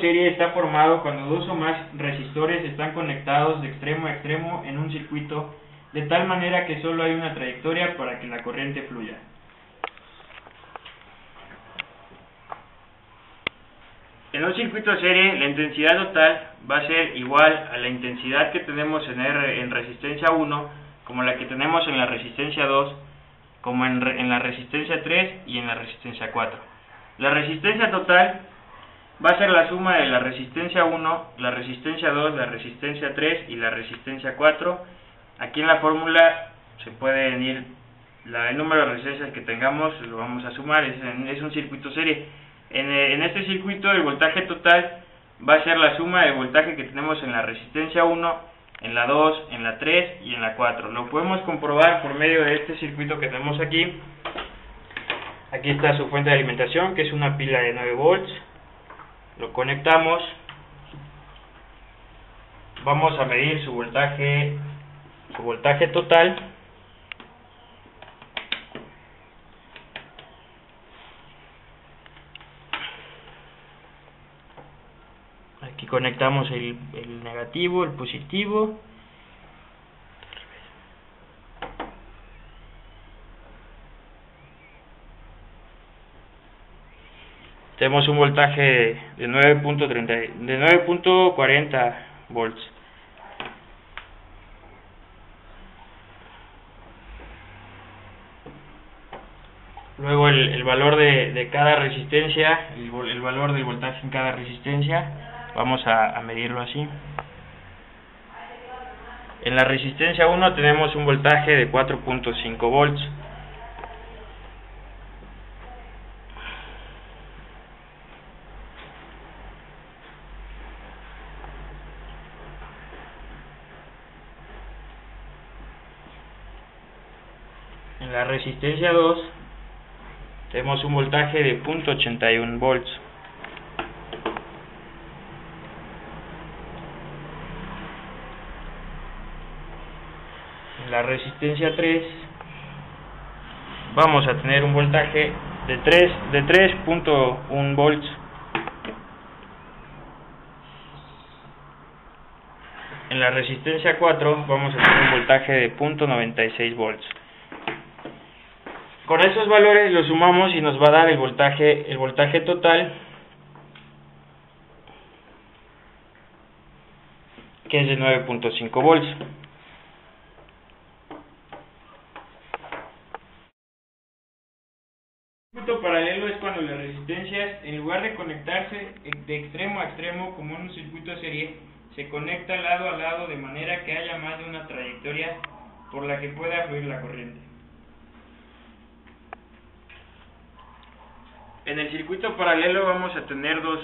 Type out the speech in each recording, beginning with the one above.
serie está formado cuando dos o más resistores están conectados de extremo a extremo en un circuito de tal manera que solo hay una trayectoria para que la corriente fluya. En un circuito serie, la intensidad total va a ser igual a la intensidad que tenemos en resistencia 1, como la que tenemos en la resistencia 2, como en la resistencia 3 y en la resistencia 4. La resistencia total va a ser la suma de la resistencia 1, la resistencia 2, la resistencia 3 y la resistencia 4. Aquí en la fórmula se pueden ir el número de resistencias que tengamos, lo vamos a sumar, es un circuito serie. En este circuito el voltaje total va a ser la suma del voltaje que tenemos en la resistencia 1, en la 2, en la 3 y en la 4. Lo podemos comprobar por medio de este circuito que tenemos aquí. Aquí está su fuente de alimentación, que es una pila de 9 volts. Lo conectamos. Vamos a medir su voltaje total. Aquí conectamos el negativo, el positivo. Tenemos un voltaje de 9.40 volts. Luego el valor de cada resistencia, el valor del voltaje en cada resistencia, vamos a medirlo así. En la resistencia 1 tenemos un voltaje de 4.5 volts. En la resistencia 2 tenemos un voltaje de 0.81 volts. En la resistencia 3 vamos a tener un voltaje de 3.1 volts. En la resistencia 4 vamos a tener un voltaje de 0.96 volts. Con esos valores los sumamos y nos va a dar el voltaje total, que es de 9.5 volts. El circuito paralelo es cuando las resistencias, en lugar de conectarse de extremo a extremo como en un circuito serie, se conecta lado a lado de manera que haya más de una trayectoria por la que pueda fluir la corriente. En el circuito paralelo vamos a tener dos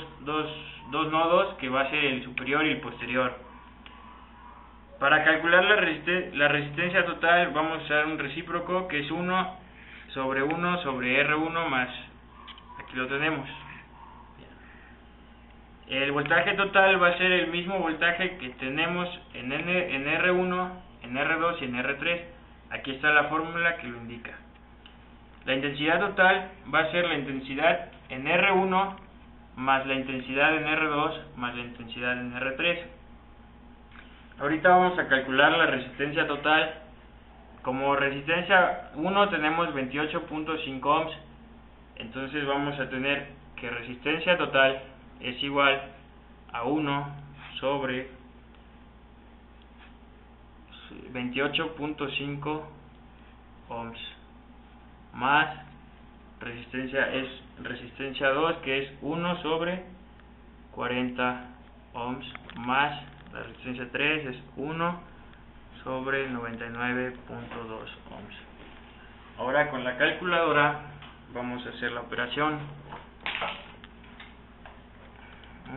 nodos, que va a ser el superior y el posterior. Para calcular la resistencia total vamos a usar un recíproco, que es 1 sobre R1 más, aquí lo tenemos. El voltaje total va a ser el mismo voltaje que tenemos en R1, en R2 y en R3. Aquí está la fórmula que lo indica. La intensidad total va a ser la intensidad en R1 más la intensidad en R2 más la intensidad en R3. Ahorita vamos a calcular la resistencia total. Como resistencia 1 tenemos 28.5 ohms, entonces vamos a tener que resistencia total es igual a 1 sobre 28.5 ohms más resistencia 2, que es 1 sobre 40 ohms, más la resistencia 3 es 1 sobre 99.2 ohms. Ahora con la calculadora vamos a hacer la operación.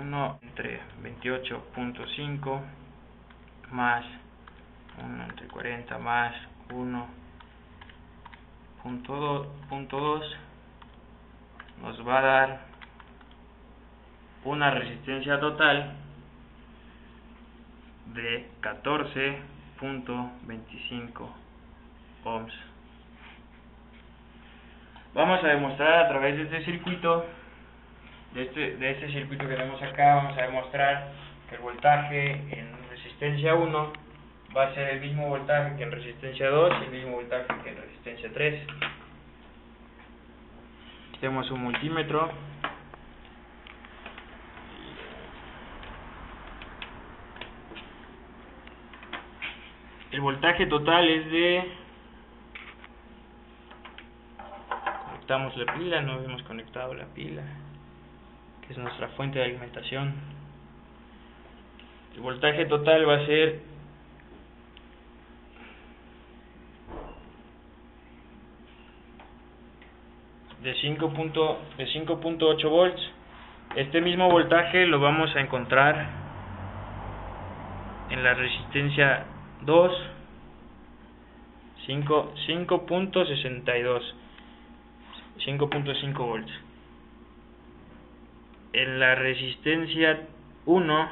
1 entre 28.5 más 1 entre 40 más 1.2 nos va a dar una resistencia total de 14.25 ohms. Vamos a demostrar a través de este circuito de este circuito que vemos acá, vamos a demostrar que el voltaje en resistencia 1 va a ser el mismo voltaje que en resistencia 2 y el mismo voltaje que en resistencia 3. Tenemos un multímetro. El voltaje total es de... Conectamos la pila, no hemos conectado la pila, que es nuestra fuente de alimentación. El voltaje total va a ser de 5.8 volts. Este mismo voltaje lo vamos a encontrar en la resistencia 2, 5.62, 5.5 volts. En la resistencia 1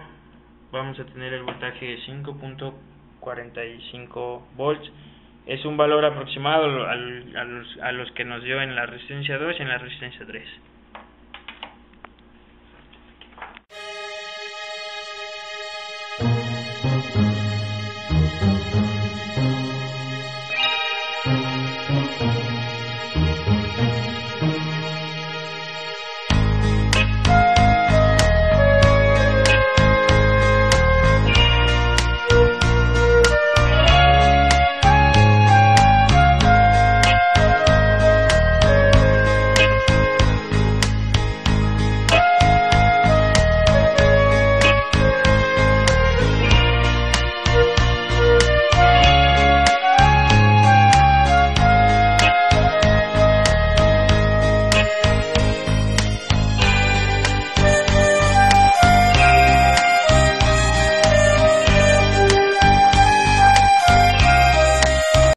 vamos a tener el voltaje de 5.45 volts. Es un valor aproximado a los que nos dio en la resistencia 2 y en la resistencia 3.